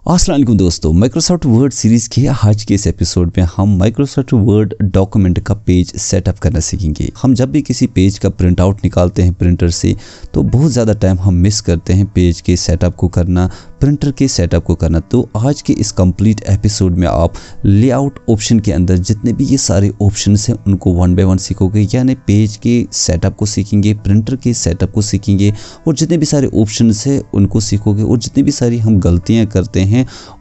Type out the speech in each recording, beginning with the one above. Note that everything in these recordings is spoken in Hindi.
अस्सलाम वालेकुम दोस्तों, माइक्रोसॉफ्ट वर्ड सीरीज़ के आज के इस एपिसोड में हम माइक्रोसॉफ्ट वर्ड डॉक्यूमेंट का पेज सेटअप करना सीखेंगे। हम जब भी किसी पेज का प्रिंट आउट निकालते हैं प्रिंटर से तो बहुत ज़्यादा टाइम हम मिस करते हैं पेज के सेटअप को करना, प्रिंटर के सेटअप को करना। तो आज के इस कंप्लीट एपिसोड में आप लेआउट ऑप्शन के अंदर जितने भी ये सारे ऑप्शन हैं उनको वन बाय वन सीखोगे, यानी पेज के सेटअप को सीखेंगे, प्रिंटर के सेटअप को सीखेंगे और जितने भी सारे ऑप्शन हैं उनको सीखोगे। और जितनी भी सारी हम गलतियाँ करते हैं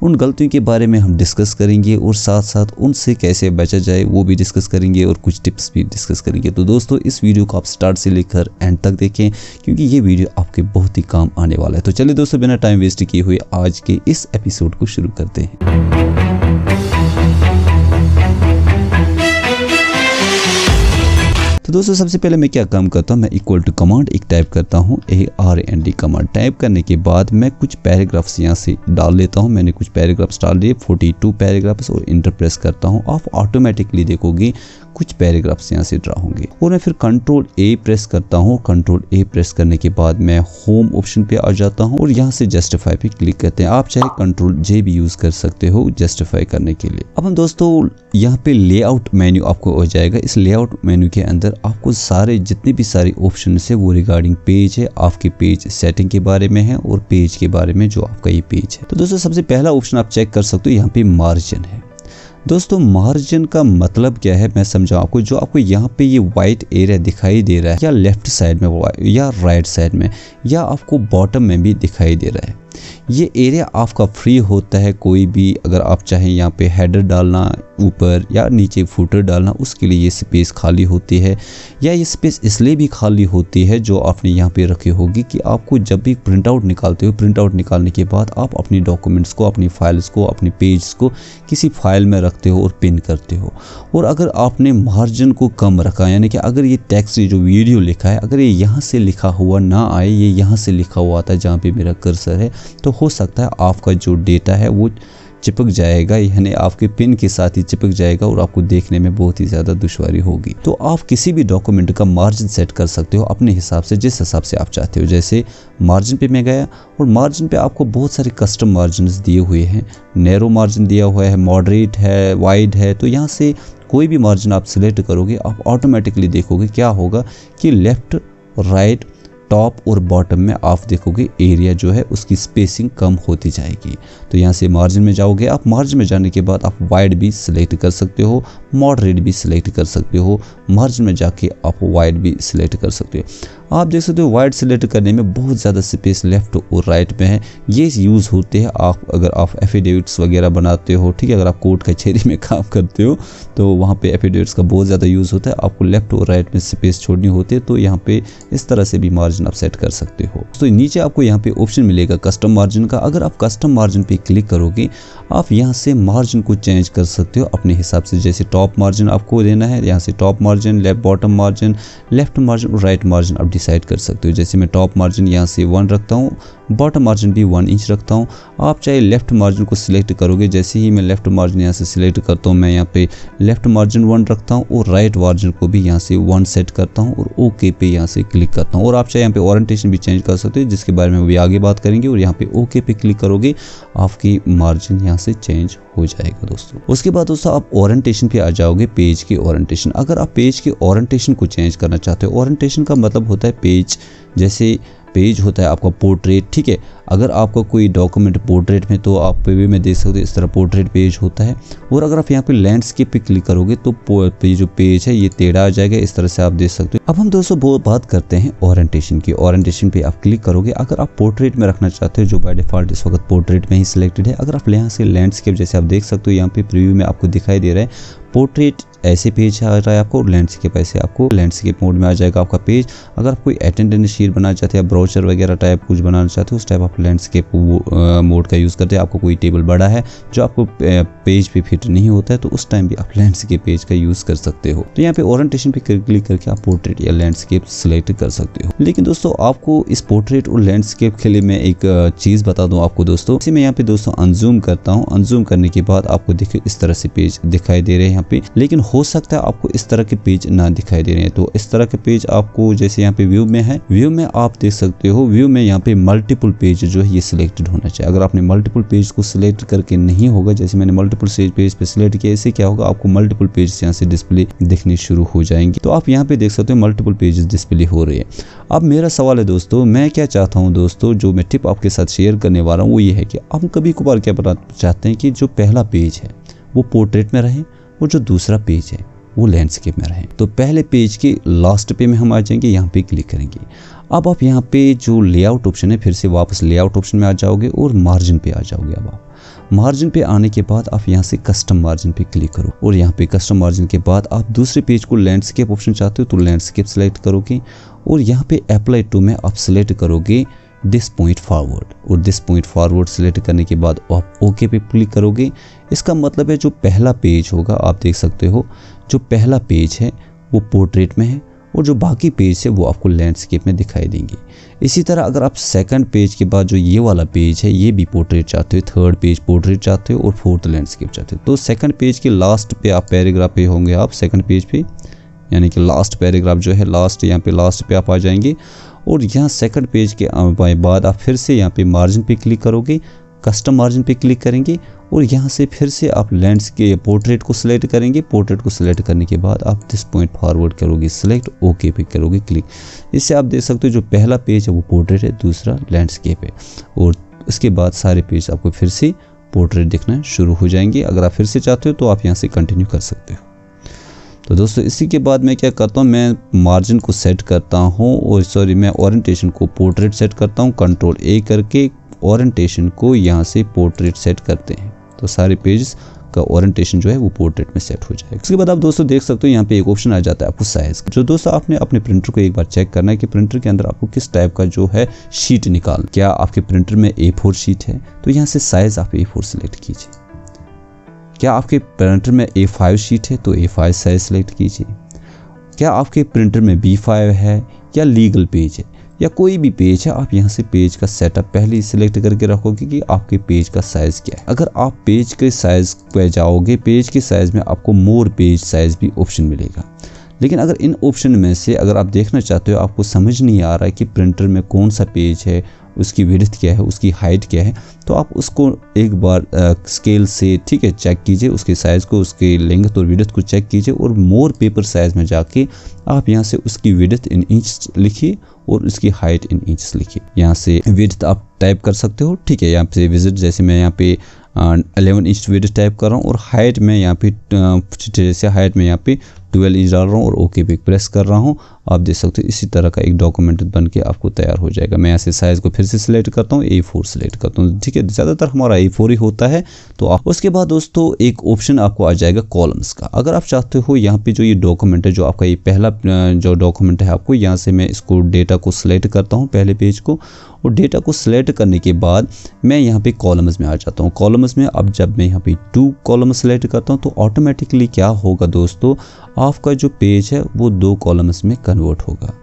उन गलतियों के बारे में हम डिस्कस करेंगे और साथ साथ उनसे कैसे बचा जाए वो भी डिस्कस करेंगे और कुछ टिप्स भी डिस्कस करेंगे। तो दोस्तों इस वीडियो को आप स्टार्ट से लेकर एंड तक देखें क्योंकि ये वीडियो आपके बहुत ही काम आने वाला है। तो चलिए दोस्तों बिना टाइम वेस्ट किए हुए आज के इस एपिसोड को शुरू करते हैं। तो दोस्तों सबसे पहले मैं क्या काम करता हूँ, मैं इक्वल टू कमांड एक टाइप करता हूँ, ARND कमांड टाइप करने के बाद मैं कुछ पैराग्राफ्स यहाँ से डाल लेता हूँ। मैंने कुछ पैराग्राफ्स डाल लिए 42 पैराग्राफ्स और इंटर प्रेस करता हूँ। आप ऑटोमेटिकली देखोगे कुछ पैराग्राफ्स यहाँ से ड्रा होंगे और मैं फिर कंट्रोल A प्रेस करता हूँ। कंट्रोल A प्रेस करने के बाद मैं होम ऑप्शन पे आ जाता हूँ और यहाँ से जस्टिफाई पे क्लिक करते हैं। आप चाहे कंट्रोल J भी यूज कर सकते हो जस्टिफाई करने के लिए। अब हम दोस्तों यहाँ पे लेआउट मेन्यू आपको हो जाएगा। इस लेआउट मेन्यू के अंदर आपको सारे जितने भी सारे ऑप्शन है वो रिगार्डिंग पेज है, आपके पेज सेटिंग के बारे में है और पेज के बारे में जो आपका ये पेज है। तो दोस्तों सबसे पहला ऑप्शन आप चेक कर सकते हो, यहाँ पे मार्जिन है। दोस्तों मार्जिन का मतलब क्या है मैं समझाऊं आपको। जो आपको यहाँ पे ये वाइट एरिया दिखाई दे रहा है या लेफ्ट साइड में या राइट साइड में या आपको बॉटम में भी दिखाई दे रहा है, ये एरिया आपका फ्री होता है। कोई भी अगर आप चाहें यहाँ पे हेडर डालना ऊपर या नीचे फुटर डालना, उसके लिए ये स्पेस खाली होती है। या ये स्पेस इसलिए भी खाली होती है जो आपने यहाँ पे रखी होगी कि आपको जब भी प्रिंट आउट निकालते हो, प्रिंट आउट निकालने के बाद आप अपनी डॉक्यूमेंट्स को, अपनी फाइल्स को, अपने पेज को किसी फाइल में रखते हो और पिन करते हो। और अगर आपने मार्जिन को कम रखा, यानी कि अगर ये टेक्स्ट जो वीडियो लिखा है अगर ये यहाँ से लिखा हुआ ना आए, ये यहाँ से लिखा हुआ आता है जहाँ पे मेरा कर्सर है, तो हो सकता है आपका जो डेटा है वो चिपक जाएगा, यानी आपके पिन के साथ ही चिपक जाएगा और आपको देखने में बहुत ही ज़्यादा दुश्वारी होगी। तो आप किसी भी डॉक्यूमेंट का मार्जिन सेट कर सकते हो अपने हिसाब से, जिस हिसाब से आप चाहते हो। जैसे मार्जिन पे मैं गया और मार्जिन पे आपको बहुत सारे कस्टम मार्जिन दिए हुए हैं। नैरो मार्जिन दिया हुआ है, मॉडरेट है, वाइड है। तो यहाँ से कोई भी मार्जिन आप सिलेक्ट करोगे, आप ऑटोमेटिकली देखोगे क्या होगा कि लेफ्ट, राइट, टॉप और बॉटम में आप देखोगे एरिया जो है उसकी स्पेसिंग कम होती जाएगी। तो यहाँ से मार्जिन में जाओगे, आप मार्जिन में जाने के बाद आप वाइड भी सिलेक्ट कर सकते हो, मॉडरेट भी सिलेक्ट कर सकते हो, मार्जिन में जाके आप वाइड भी सिलेक्ट कर सकते हो। आप देख सकते हो वाइड सिलेक्ट करने में बहुत ज़्यादा स्पेस लेफ्ट और राइट में है। ये यूज़ होते हैं आप अगर आप एफिडेविट्स वगैरह बनाते हो, ठीक है, अगर आप कोर्ट कचहरी में काम करते हो तो वहाँ पे एफिडेविट्स का बहुत ज़्यादा यूज़ होता है। आपको लेफ्ट और राइट में स्पेस छोड़नी होती है, तो यहाँ पे इस तरह से भी मार्जिन आप सेट कर सकते हो। तो नीचे आपको यहाँ पे ऑप्शन मिलेगा कस्टम मार्जिन का। अगर आप कस्टम मार्जिन पे क्लिक करोगे आप यहाँ से मार्जिन को चेंज कर सकते हो अपने हिसाब से। जैसे टॉप मार्जिन आपको देना है, यहाँ से top margin, left bottom margin, left margin और राइट मार्जिन आप डिसाइड कर सकते हो। जैसे मैं टॉप मार्जिन यहाँ से 1 रखता हूँ, बॉटम मार्जिन भी 1 इंच रखता हूँ। आप चाहे लेफ्ट मार्जिन को सिलेक्ट करोगे, जैसे ही मैं लेफ्ट मार्जिन यहाँ से सिलेक्ट करता हूँ मैं यहाँ पे लेफ्ट मार्जिन 1 रखता हूँ और राइट मार्जिन को भी यहाँ से 1 सेट करता हूँ और ओके पे यहाँ से क्लिक करता हूँ। और आप चाहे यहाँ पे ओरिएंटेशन भी चेंज कर सकते हो, जिसके बारे में भी आगे बात करेंगे। और यहाँ पे ओके पे क्लिक करोगे आपकी मार्जिन यहाँ से चेंज हो जाएगा दोस्तों। उसके बाद दोस्तों आप ओरिएंटेशन पे आ जाओगे, पेज के ओरिएंटेशन। अगर आप पेज के ओरिएंटेशन को चेंज करना चाहते हो, ओरिएंटेशन का मतलब होता है पेज, जैसे पेज होता है आपका पोर्ट्रेट, ठीक है। अगर आपका कोई डॉक्यूमेंट पोर्ट्रेट में तो आप पे भी में देख सकते हो इस तरह पोर्ट्रेट पेज होता है। और अगर आप यहाँ पे लैंडस्केप पे क्लिक करोगे तो जो पेज है ये टेढ़ा आ जाएगा, इस तरह से आप देख सकते हो। अब हम दोस्तों बात करते हैं ओरिएंटेशन की। ओरिएंटेशन पे आप क्लिक करोगे, अगर आप पोर्ट्रेट में रखना चाहते हो जो बाय डिफॉल्ट इस वक्त पोर्ट्रेट में ही सिलेक्टेड है। अगर आप यहाँ से लैंडस्केप, जैसे आप देख सकते हो यहाँ पे प्रीव्यू में आपको दिखाई दे रहा है पोर्ट्रेट ऐसे पेज आ रहा है आपको, लैंडस्केप ऐसे आपको लैंडस्केप मोड में आ जाएगा आपका पेज। अगर आप कोई अटेंडेंस शीट बनाना चाहते हैं, ब्राउचर वगैरह टाइप कुछ बनाना चाहते हो, उस टाइप आप लैंडस्केप मोड का यूज़ करते हैं। आपको कोई टेबल बड़ा है जो आपको पेज पे फिट नहीं होता है तो उस टाइम भी आप लैंडस्केप पेज का यूज़ कर सकते हो। तो यहाँ पे ओरिएंटेशन पे क्लिक करके आप पोर्ट्रेट या लैंडस्केप सिलेक्ट कर सकते हो। लेकिन दोस्तों आपको इस पोर्ट्रेट और लैंडस्केप के लिए मैं एक चीज़ बता दूँ आपको दोस्तों। इसी में यहाँ पे दोस्तों अनजूम करता हूँ। अनजूम करने के बाद आपको देखिए इस तरह से पेज दिखाई दे रहे हैं यहाँ पे, लेकिन हो सकता है आपको इस तरह के पेज ना दिखाई दे रहे हैं। तो इस तरह के पेज आपको, जैसे यहाँ पे व्यू में है, व्यू में आप देख सकते हो, व्यू में यहाँ पे मल्टीपल पेज जो है ये सिलेक्टेड होना चाहिए। अगर आपने मल्टीपल पेज को सिलेक्ट करके नहीं होगा, जैसे मैंने मल्टीपल पेज पे सिलेक्ट किया, इससे क्या होगा आपको मल्टीपल पेज यहाँ से डिस्प्ले दिखनी शुरू हो जाएंगे। तो आप यहाँ पे देख सकते हो मल्टीपल पेजेस डिस्प्ले हो रहे हैं। अब मेरा सवाल है दोस्तों, मैं क्या चाहता हूँ दोस्तों, जो मैं टिप आपके साथ शेयर करने वाला हूँ वो ये है कि हम कभी कभार क्या बनाना चाहते हैं कि जो पहला पेज है वो पोर्ट्रेट में रहे और जो दूसरा पेज है वो लैंडस्केप में रहे। तो पहले पेज के लास्ट पे में हम आ जाएंगे, यहाँ पे क्लिक करेंगे। अब आप यहाँ पे जो लेआउट ऑप्शन है, फिर से वापस लेआउट ऑप्शन में आ जाओगे और मार्जिन पे आ जाओगे। अब आप मार्जिन पे आने के बाद आप यहाँ से कस्टम मार्जिन पे क्लिक करो और यहाँ पे कस्टम मार्जिन के बाद आप दूसरे पेज को लैंडस्केप ऑप्शन चाहते हो तो लैंडस्केप सेलेक्ट करोगे और यहाँ पे अप्लाई टू में आप सेलेक्ट करोगे दिस पॉइंट फॉरवर्ड और दिस पॉइंट फॉरवर्ड सेलेक्ट करने के बाद आप ओके पे क्लिक करोगे। इसका मतलब है जो पहला पेज होगा, आप देख सकते हो जो पहला पेज है वो पोर्ट्रेट में है और जो बाकी पेज है वो आपको लैंडस्केप में दिखाई देंगे। इसी तरह अगर आप सेकंड पेज के बाद जो ये वाला पेज है ये भी पोर्ट्रेट चाहते हो, थर्ड पेज पोर्ट्रेट चाहते हो और फोर्थ लैंडस्केप चाहते हो, तो सेकंड पेज के लास्ट पे आप पैराग्राफ पे होंगे, आप सेकंड पेज पे यानी कि लास्ट पैराग्राफ जो है लास्ट, यहाँ पे लास्ट पे आप आ जाएंगे और यहाँ सेकंड पेज के बाद आप फिर से यहाँ पे मार्जिन पे क्लिक करोगे, कस्टम मार्जिन पे क्लिक करेंगे और यहाँ से फिर से आप लैंडस्केप पोर्ट्रेट को सिलेक्ट करेंगे। पोर्ट्रेट को सिलेक्ट करने के बाद आप दिस पॉइंट फॉरवर्ड करोगे सिलेक्ट, ओके पे करोगे क्लिक। इससे आप देख सकते हो जो पहला पेज है वो पोर्ट्रेट है, दूसरा लैंडस्केप है और उसके बाद सारे पेज आपको फिर से पोर्ट्रेट दिखना शुरू हो जाएंगे। अगर आप फिर से चाहते हो तो आप यहाँ से कंटिन्यू कर सकते हो। तो दोस्तों इसी के बाद मैं क्या करता हूँ, मैं मार्जिन को सेट करता हूँ और मैं ओरिएंटेशन को पोर्ट्रेट सेट करता हूँ। कंट्रोल ए करके ओरिएंटेशन को यहाँ से पोर्ट्रेट सेट करते हैं तो सारे पेज का ओरिएंटेशन जो है वो पोर्ट्रेट में सेट हो जाएगा। उसके बाद आप दोस्तों देख सकते हो यहाँ पे एक ऑप्शन आ जाता है आपको साइज का। जो दोस्तों आपने अपने प्रिंटर को एक बार चेक करना है कि प्रिंटर के अंदर आपको किस टाइप का जो है शीट निकालना। क्या आपके प्रिंटर में A4 शीट है तो यहाँ से साइज आप A4 सिलेक्ट कीजिए। क्या आपके प्रिंटर में A5 शीट है तो A5 साइज सेलेक्ट कीजिए। क्या आपके प्रिंटर में B5 है या लीगल पेज है या कोई भी पेज है, आप यहाँ से पेज का सेटअप पहले ही सिलेक्ट करके रखोगे कि आपके पेज का साइज क्या है। अगर आप पेज के साइज पे जाओगे, पेज के साइज में आपको मोर पेज साइज भी ऑप्शन मिलेगा। लेकिन अगर इन ऑप्शन में से अगर आप देखना चाहते हो, आपको समझ नहीं आ रहा है कि प्रिंटर में कौन सा पेज है, उसकी विड्थ क्या है, उसकी हाइट क्या है, तो आप उसको एक बार स्केल से ठीक है चेक कीजिए, उसके साइज़ को, उसके लेंथ और विड्थ को चेक कीजिए और मोर पेपर साइज़ में जाके आप यहाँ से उसकी विड्थ इन इंच लिखिए और उसकी हाइट इन इंच लिखिए। यहाँ से विड्थ आप टाइप कर सकते हो, ठीक है। यहाँ पे विजिट जैसे मैं यहाँ पे 11 इंच विड्थ टाइप कर रहा हूँ और हाइट में यहाँ पे जैसे हाइट में यहाँ पे 12 इंच डाल रहा हूँ और ओके पे प्रेस कर रहा हूँ। आप देख सकते हो इसी तरह का एक डॉक्यूमेंट बन के आपको तैयार हो जाएगा। मैं ऐसे साइज़ को फिर से सिलेक्ट करता हूँ, A4 सिलेक्ट करता हूँ, ठीक है। ज़्यादातर हमारा A4 ही होता है। तो आप उसके बाद दोस्तों एक ऑप्शन आपको आ जाएगा कॉलम्स का। अगर आप चाहते हो यहाँ पे जो ये डॉक्यूमेंट है, जो आपका ये पहला जो डॉक्यूमेंट है, आपको यहाँ से मैं इसको डेटा को सिलेक्ट करता हूँ, पहले पेज को, और डेटा को सिलेक्ट करने के बाद मैं यहाँ पे कॉलम्स में आ जाता हूँ। कॉलम्स में अब जब मैं यहाँ पे 2 कॉलम सिलेक्ट करता हूँ तो ऑटोमेटिकली क्या होगा दोस्तों, आपका जो पेज है वो 2 कॉलम्स में कन्वर्ट होगा,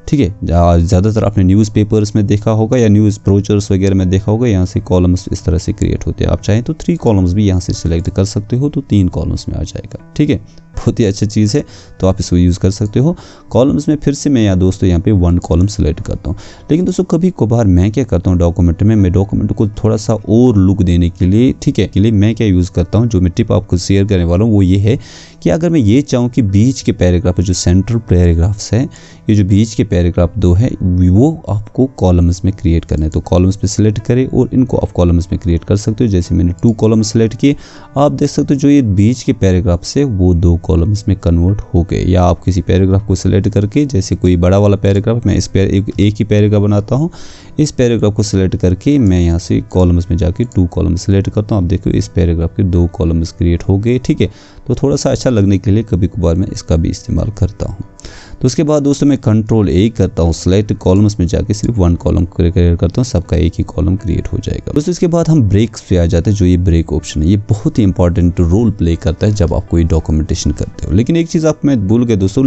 ठीक है। ज़्यादातर आपने न्यूज़पेपर्स में देखा होगा या न्यूज़ ब्रोचर्स वगैरह में देखा होगा, यहाँ से कॉलम्स इस तरह से क्रिएट होते हैं। आप चाहें तो 3 कॉलम्स भी यहाँ से सिलेक्ट कर सकते हो तो 3 कॉलम्स में आ जाएगा, ठीक है। बहुत ही अच्छी चीज़ है, तो आप इसको यूज़ कर सकते हो। कॉलम्स में फिर से मैं यहाँ दोस्तों यहाँ पे 1 कॉलम सिलेक्ट करता हूँ। लेकिन दोस्तों कभी कभार मैं क्या करता हूँ डॉक्यूमेंट में, मैं डॉक्यूमेंट को थोड़ा सा और लुक देने के लिए, ठीक है, के लिए मैं क्या यूज़ करता हूँ, जो मैं टिप आपको शेयर करने वाला हूँ वो ये है कि अगर मैं ये चाहूँ कि बीच के पैराग्राफ जो सेंट्रल पैराग्राफ्स है, ये जो बीच के पैराग्राफ 2 है वो आपको कॉलम्स में क्रिएट करना है, तो कॉलम्स पे सिलेक्ट करें और इनको आप कॉलम्स में क्रिएट कर सकते हो। जैसे मैंने 2 कॉलम सिलेक्ट किए, आप देख सकते हो जो ये बीच के पैराग्राफ से वो 2 कॉलम्स में कन्वर्ट हो गए। या आप किसी पैराग्राफ को सिलेक्ट करके, जैसे कोई बड़ा वाला पैराग्राफ, मैं इस एक ही पैराग्राफ बनाता हूँ, इस पैराग्राफ को सिलेक्ट करके मैं यहाँ से कॉलम्स में जाके 2 कॉलम सिलेक्ट करता हूँ। आप देखो इस पैराग्राफ के 2 कॉलम्स क्रिएट हो गए, ठीक है। तो थोड़ा सा अच्छा लगने के लिए कभी कभार मैं इसका भी इस्तेमाल करता हूँ। तो उसके बाद दोस्तों मैं कंट्रोल A करता हूँ, सिलेक्ट कॉलम्स में जाके सिर्फ 1 कॉलम क्रिएट करता हूँ, सबका एक ही कॉलम क्रिएट हो जाएगा। दोस्तों इसके बाद हम ब्रेक्स पे आ जाते हैं। जो ये ब्रेक ऑप्शन है ये बहुत ही इंपॉर्टेंट रोल प्ले करता है जब आप कोई डॉक्यूमेंटेशन करते हो। लेकिन एक चीज़ आप मैं भूल गए दोस्तों,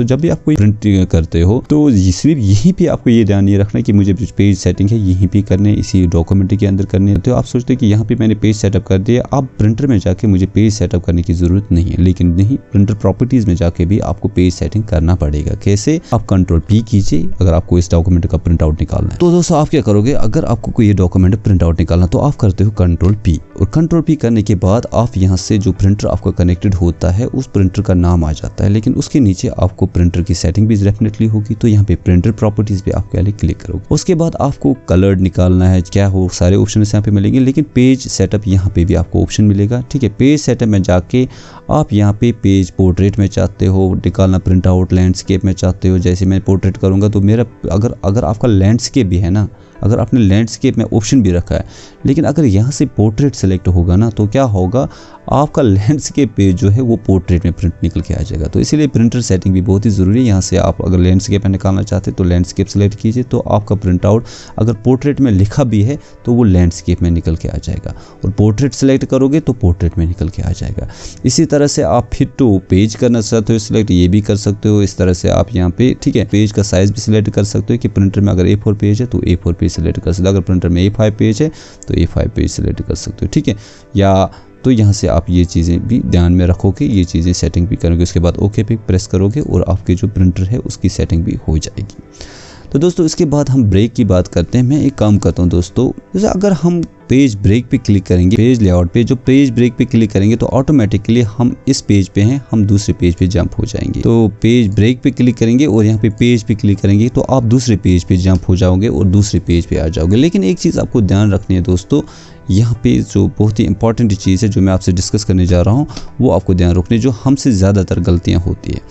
जब भी आप कोई प्रिंट करते हो तो सिर्फ यहीं पे आपको ये ध्यान नहीं रखना कि मुझे पेज सेटिंग है यहीं पे करने, इसी डॉक्यूमेंट के अंदर करने। तो आप सोचते हो कि यहाँ पे मैंने पेज सेटअप कर दिया, अब प्रिंटर में जाके मुझे पेज सेटअप करने की जरूरत नहीं है। लेकिन नहीं, प्रिंटर प्रॉपर्टीज में जाकर जाके भी आपको पेज सेटिंग करना पड़ेगा। कैसे? आप कंट्रोल पी कीजिए अगर आपको इस डॉक्यूमेंट का प्रिंट आउट निकालना है। तो दोस्तों आप क्या करोगे, अगर आपको कोई ये डॉक्यूमेंट प्रिंट आउट निकालना तो आप करते हो कंट्रोल पी, और कंट्रोल पी करने के बाद आप यहाँ से जो प्रिंटर आपका कनेक्टेड होता है उस प्रिंटर का नाम आ जाता है, लेकिन उसके नीचे आपको प्रिंटर की सेटिंग भी डेफिनेटली होगी। तो यहाँ पे प्रिंटर प्रॉपर्टीज पे आप पहले क्लिक करोगे। उसके बाद आपको कलर निकालना है, क्या हो सारे ऑप्शन यहाँ पे मिलेंगे, लेकिन पेज सेटअप यहाँ पे भी आपको ऑप्शन मिलेगा। ठीक है, पेज सेटअप में जाके आप यहाँ पे पेज पोर्ट्रेट में चाहते हो निकालना, प्रिंट आउट लैंडस्केप में चाहते हो। जैसे मैं पोर्ट्रेट करूँगा तो मेरा अगर आपका लैंडस्केप भी है ना, अगर आपने लैंडस्केप में ऑप्शन भी रखा है, लेकिन अगर यहाँ से पोर्ट्रेट सेलेक्ट होगा ना तो क्या होगा, आपका लैंडस्केप पेज जो है वो पोर्ट्रेट में प्रिंट निकल के आ जाएगा। तो इसीलिए प्रिंटर सेटिंग भी बहुत ही ज़रूरी है। यहाँ से आप अगर लैंडस्केप में निकालना चाहते हैं तो लैंडस्केप सेलेक्ट कीजिए, तो आपका प्रिंट आउट अगर पोर्ट्रेट में लिखा भी है तो वो लैंडस्केप में निकल के आ जाएगा, और पोर्ट्रेट सेलेक्ट करोगे तो पोर्ट्रेट में निकल के आ जाएगा। इसी तरह से आप फिट टू पेज करना चाहते हो सिलेक्ट, ये भी कर सकते हो। इस तरह से आप यहाँ पे ठीक है पेज का साइज़ भी सिलेक्ट कर सकते हो कि प्रिंटर में अगर A4 पेज है तो A4 पेज सेलेक्ट कर सकते हो, अगर प्रिंटर में A5 पेज है तो A5 पेज सेलेक्ट कर सकते हो। ठीक है, या तो यहाँ से आप ये चीज़ें भी ध्यान में रखोगे, ये चीज़ें सेटिंग भी करोगे। उसके बाद ओके पे प्रेस करोगे और आपके जो प्रिंटर है उसकी सेटिंग भी हो जाएगी। तो दोस्तों इसके बाद हम ब्रेक की बात करते हैं। मैं एक काम करता हूँ दोस्तों, जैसे अगर हम पेज ब्रेक पे क्लिक करेंगे, पेज लेआउट पे जो पेज ब्रेक पे क्लिक करेंगे तो ऑटोमेटिकली हम इस पेज पे हैं, हम दूसरे पेज पे जंप हो जाएंगे। तो पेज ब्रेक पे क्लिक करेंगे और यहाँ पे पेज पे क्लिक करेंगे तो आप दूसरे पेज पे जंप हो जाओगे और दूसरे पेज पे आ जाओगे। लेकिन एक चीज़ आपको ध्यान रखनी है दोस्तों, यहाँ पे जो बहुत ही इंपॉर्टेंट चीज़ है जो मैं आपसे डिस्कस करने जा रहा हूँ वो आपको ध्यान रखनी है, जो हमसे ज़्यादातर गलतियाँ होती है।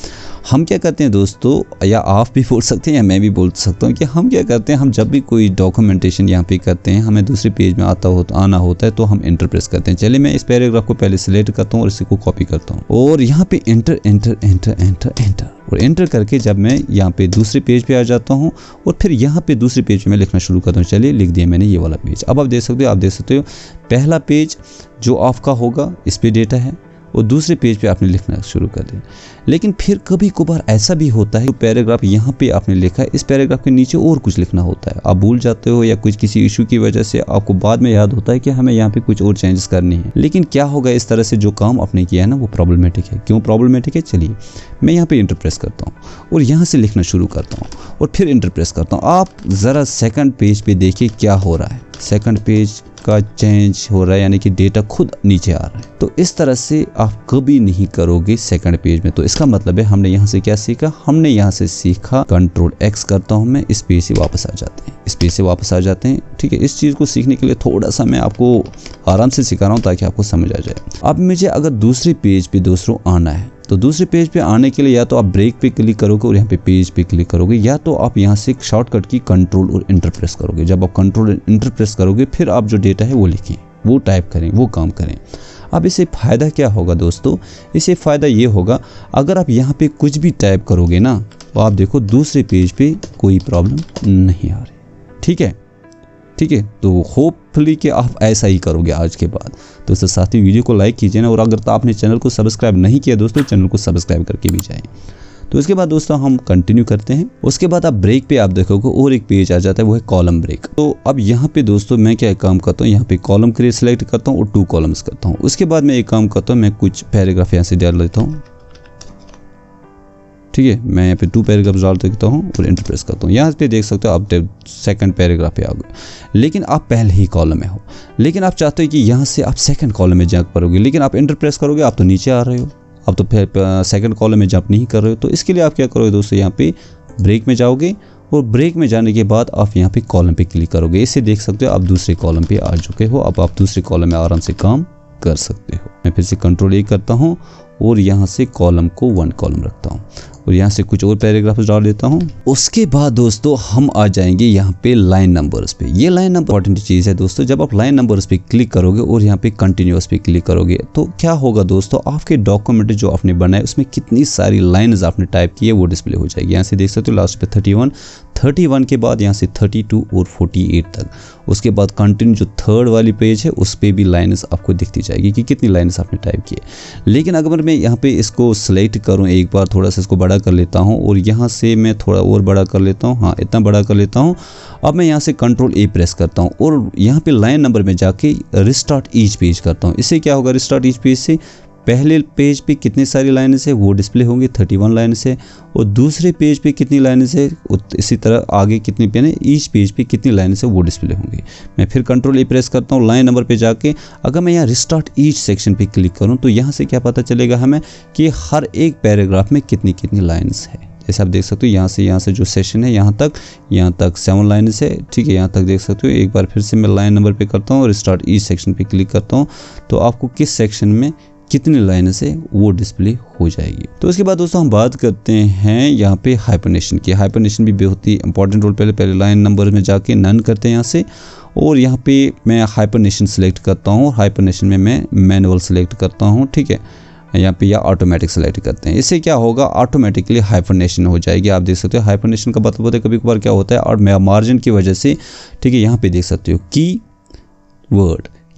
हम क्या करते हैं दोस्तों, या आप भी बोल सकते हैं या मैं भी बोल सकता हूँ कि हम क्या करते हैं, हम जब भी कोई डॉक्यूमेंटेशन यहाँ पे करते हैं, हमें दूसरे पेज में आना होता है तो हम एंटर प्रेस करते हैं। चलिए मैं इस पैराग्राफ को पहले सिलेक्ट करता हूँ और इसी को कॉपी करता हूँ और यहाँ पे enter enter enter enter enter और एंटर करके जब मैं यहाँ पे दूसरे पेज पे आ जाता हूँ और फिर यहाँ पे दूसरे पेज पे मैं लिखना शुरू करता हूँ। चलिए लिख दिया मैंने ये वाला पेज। अब आप देख सकते हो पहला पेज जो आपका होगा इस पे डेटा है और दूसरे पेज पे आपने लिखना शुरू कर दिया। लेकिन फिर कभी कभार ऐसा भी होता है, पैराग्राफ यहाँ पे आपने लिखा है, इस पैराग्राफ के नीचे और कुछ लिखना होता है, आप भूल जाते हो या कुछ किसी इशू की वजह से आपको बाद में याद होता है कि हमें यहाँ पे कुछ और चेंजेस करने हैं। लेकिन क्या होगा, इस तरह से जो काम आपने किया है ना वो प्रॉब्लमेटिक है। क्यों प्रॉब्लमेटिक है? चलिए मैं यहाँ पे इंटर प्रेस करता हूँ और यहाँ से लिखना शुरू करता हूँ और फिर इंटर प्रेस करता हूँ। आप ज़रा सेकंड पेज पे देखिए क्या हो रहा है, सेकंड पेज का चेंज हो रहा है, यानी कि डेटा खुद नीचे आ रहा है। तो इस तरह से आप कभी नहीं करोगे सेकंड पेज में। तो इसका मतलब है हमने यहाँ से क्या सीखा, हमने यहाँ से सीखा कंट्रोल X करता हूँ मैं, इस पेज से वापस आ जाते हैं, इस पेज से वापस आ जाते हैं। ठीक है, इस चीज़ को सीखने के लिए थोड़ा सा मैं आपको आराम से सिखा रहा हूँ ताकि आपको समझ आ जाए। अब मुझे अगर दूसरे पेज पे दोस्तों आना है तो दूसरे पेज पे आने के लिए या तो आप ब्रेक पे क्लिक करोगे और यहाँ पे पेज पे क्लिक करोगे, या तो आप यहाँ से शॉर्टकट की कंट्रोल और इंटर प्रेस करोगे। जब आप कंट्रोल और इंटर प्रेस करोगे फिर आप जो डेटा है वो लिखें, वो टाइप करें, वो काम करें। अब इससे फ़ायदा क्या होगा दोस्तों, इससे फ़ायदा ये होगा अगर आप यहाँ पे कुछ भी टाइप करोगे ना तो आप देखो दूसरे पेज पे कोई प्रॉब्लम नहीं आ रही। ठीक है, ठीक है, तो होपफुली कि आप ऐसा ही करोगे आज के बाद। दोस्तों साथ ही वीडियो को लाइक कीजिए ना, और अगर तो आपने चैनल को सब्सक्राइब नहीं किया दोस्तों, चैनल को सब्सक्राइब करके भी जाएं। तो इसके बाद दोस्तों हम कंटिन्यू करते हैं। उसके बाद आप ब्रेक पे आप देखोगे और एक पेज आ जाता है, वो है कॉलम ब्रेक। तो अब यहाँ पे दोस्तों मैं क्या काम करता हूँ, यहाँ पे कॉलम क्रिएट सेलेक्ट करता हूँ और 2 कॉलम्स करता हूँ। उसके बाद मैं एक काम करता हूँ, मैं कुछ पैराग्राफ यहाँ से डाल लेता हूँ। ठीक है, मैं यहाँ पे 2 पैराग्राफ डाल देता हूँ और इंटर प्रेस करता हूँ। यहाँ पे देख सकते हो आप सेकंड पैराग्राफ पे आ गए, लेकिन आप पहले ही कॉलम में हो। लेकिन आप चाहते हो कि यहाँ से आप सेकंड कॉलम में जंप करोगे, लेकिन आप इंटर प्रेस करोगे आप तो नीचे आ रहे हो, आप तो फिर सेकंड कॉलम में जंप नहीं कर रहे हो। तो इसके लिए आप क्या करोगे दोस्तों, यहाँ पे ब्रेक में जाओगे और ब्रेक में जाने के बाद आप यहाँ पे कॉलम पे क्लिक करोगे। इससे देख सकते हो आप दूसरे कॉलम पे आ चुके हो। अब आप दूसरे कॉलम में आराम से काम कर सकते हो। मैं फिर से कंट्रोल A करता हूँ और यहाँ से कॉलम को 1 कॉलम रखता हूँ और यहाँ से कुछ और पैराग्राफ डाल देता हूँ। उसके बाद दोस्तों हम आ जाएंगे यहाँ पे लाइन नंबर्स पे। ये लाइन नंबर इंपॉर्टेंट चीज़ है दोस्तों। जब आप लाइन नंबर्स पे क्लिक करोगे और यहाँ पे कंटिन्यूअस पे क्लिक करोगे तो क्या होगा दोस्तों, आपके डॉक्यूमेंट जो आपने बनाए उसमें कितनी सारी लाइन्स आपने टाइप की है वो डिस्प्ले हो जाएगी। यहाँ से देख सकते हो लास्ट पे 31 के बाद यहाँ से 32 और 48 तक। उसके बाद कंटिन्यू जो थर्ड वाली पेज है उस पर भी लाइन्स आपको दिखती जाएगी कि कितनी लाइन्स आपने टाइप की है। लेकिन अगर मैं यहाँ पे इसको सिलेक्ट करूँ, एक बार थोड़ा सा इसको बड़ा कर लेता हूँ और यहाँ से मैं थोड़ा और बड़ा कर लेता हूँ, हाँ इतना बड़ा कर लेता हूँ। अब मैं यहाँ से कंट्रोल A प्रेस करता हूँ और यहाँ पे लाइन नंबर में जाके रिस्टार्ट ईच पेज करता हूँ। इससे क्या होगा, रिस्टार्ट ईच पेज से पहले पेज पे कितनी सारी लाइनें है वो डिस्प्ले होंगी 31 लाइनें है, और दूसरे पेज पे कितनी लाइनें है इसी तरह आगे कितनी पेन ईच पेज पे कितनी लाइनें है वो डिस्प्ले होंगी। मैं फिर कंट्रोल ए प्रेस करता हूँ, लाइन नंबर पे जाके अगर मैं यहाँ रिस्टार्ट ईच सेक्शन पे क्लिक करूँ तो यहाँ से क्या पता चलेगा हमें कि हर एक पैराग्राफ में कितनी कितनी लाइन्स है। जैसे आप देख सकते हो यहाँ से जो सेशन है यहाँ तक 7 लाइन्स है, ठीक है। यहाँ तक देख सकते हो। एक बार फिर से मैं लाइन नंबर पे करता हूँ, रिस्टार्ट ईच सेक्शन पे क्लिक करता हूँ तो आपको किस सेक्शन में कितनी लाइनें है वो डिस्प्ले हो जाएगी। तो उसके बाद दोस्तों हम बात करते हैं यहाँ पे हाइपरनेशन की। हाइपरनेशन भी बहुत ही इंपॉर्टेंट रोल पहले लाइन नंबर में जाके नन करते हैं यहाँ से, और यहाँ पे मैं हाइपरनेशन सेलेक्ट करता हूँ। हाइपरनेशन में मैं मैनुअल सेलेक्ट करता हूँ, ठीक है। यहाँ पे या ऑटोमेटिक सेलेक्ट करते हैं। इससे क्या होगा, ऑटोमेटिकली हाइपरनेशन हो जाएगी। आप देख सकते हो हाइपरनेशन का मतलब होता है कभी कभार क्या होता है और मार्जिन की वजह से, ठीक है। यहाँ पे देख सकते हो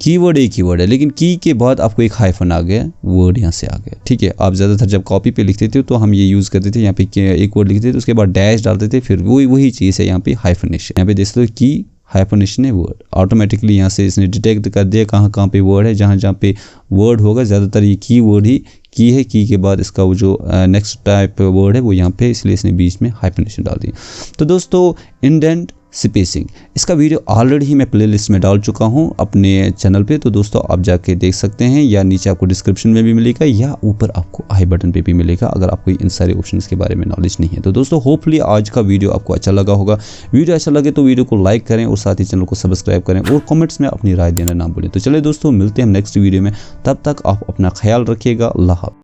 कीवर्ड एक ही वर्ड है, लेकिन की के बाद आपको एक हाइफन आ गया, वर्ड यहाँ से आ गया, ठीक है। आप ज़्यादातर जब कॉपी पे लिखते थे तो हम ये यूज़ करते थे, यहाँ पे एक वर्ड लिखते थे उसके बाद डैश डालते थे, फिर वही चीज़ है यहाँ पे हाइफनेशन। यहाँ पे देख सकते हो की हाइफनेशन है वर्ड, ऑटोमेटिकली यहाँ से इसने डिटेक्ट कर दिया कहाँ पे वर्ड है। जहाँ पे वर्ड होगा ज़्यादातर ये की वर्ड ही की है, की के बाद इसका वो जो नेक्स्ट टाइप वर्ड है वो यहाँ पे, इसलिए इसने बीच में हाइफनेशन डाल दिया। तो दोस्तों इंडेंट स्पेसिंग इसका वीडियो ऑलरेडी ही मैं प्लेलिस्ट में डाल चुका हूं अपने चैनल पे, तो दोस्तों आप जाके देख सकते हैं, या नीचे आपको डिस्क्रिप्शन में भी मिलेगा या ऊपर आपको आई बटन पे भी मिलेगा अगर आपको इन सारे ऑप्शंस के बारे में नॉलेज नहीं है। तो दोस्तों होपफुली आज का वीडियो आपको अच्छा लगा होगा। वीडियो अच्छा लगे तो वीडियो को लाइक करें और साथ ही चैनल को सब्सक्राइब करें और कॉमेंट्स में अपनी राय देना ना भूलें। तो चलिए दोस्तों मिलते हैं नेक्स्ट वीडियो में, तब तक आप अपना ख्याल रखिएगा। अल्लाह हाफ़िज़।